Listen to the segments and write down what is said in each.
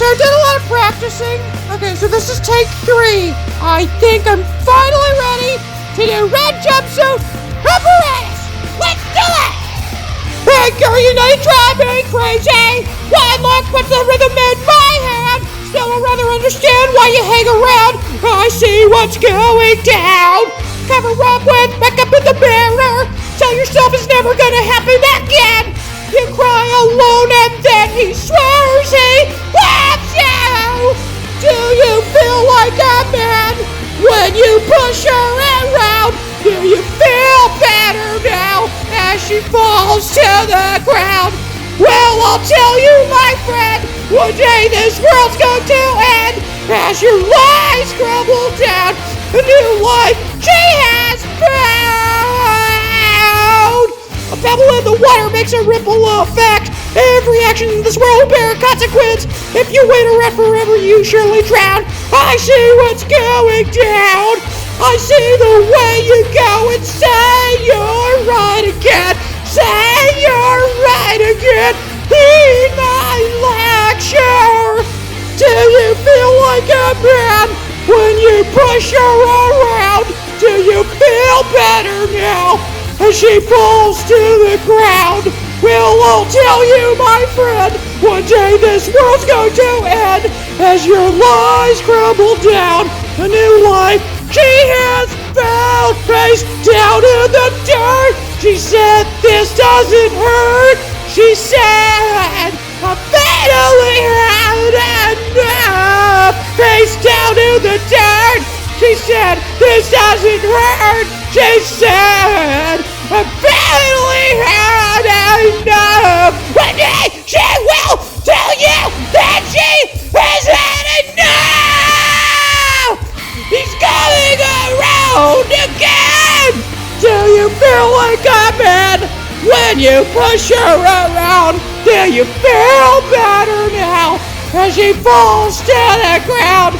so I did a lot of practicing. Okay, so this is take 3. I think I'm finally ready to do red jumpsuit apparatus. Let's do it! Hey girl, you know you drive me crazy. One look puts the rhythm in my hand. Still don't rather understand why you hang around. I see what's going down. Cover up with makeup in the mirror. Tell yourself it's never gonna happen again. You cry alone and then he swears he loves you. Do you feel like a man when you push her around? Do you feel better now as she falls to the ground? Well, I'll tell you, my friend, one day this world's going to end as your lies crumble down. A new life she has found. A pebble in the water makes a ripple effect. Every action in this world will bear a consequence. If you wait around forever, you surely drown. I see what's going down. I see the way you go and say you're right again. Say you're right again. Heed my lecture. Do you feel like a man when you push her around? Do you feel better now as she falls to the ground? Well, I'll tell you, my friend, one day this world's going to end as your lies crumble down. A new life she has found, face down in the dirt. She said, this doesn't hurt. She said, I finally had enough. Face down in the dirt. She said, this doesn't hurt. She said, I finally had enough. One day she will tell you that she has had enough. He's coming around again. Do you feel like a man when you push her around? Do you feel better now as she falls to the ground?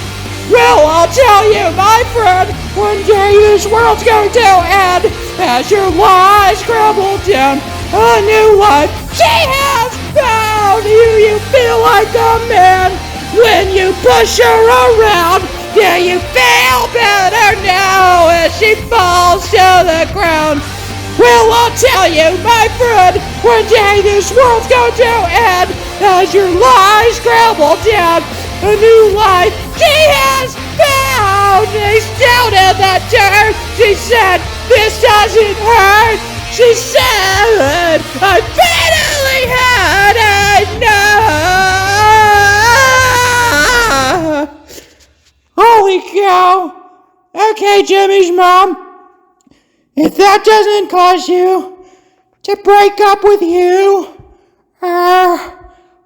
Well, I'll tell you, my friend, one day this world's going to end as your lies crumble down. A new life she has found. Do you feel like a man when you push her around? Do you feel better now as she falls to the ground? Well, I'll tell you, my friend, one day this world's going to end as your lies crumble down. A new life she has found. She's down in the dirt. She said, this doesn't hurt. She said, I finally had enough. Holy cow. Okay, Jimmy's mom. If that doesn't cause you to break up with you, I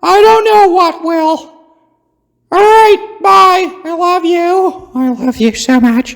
don't know what will. All right, bye. I love you. I love you so much.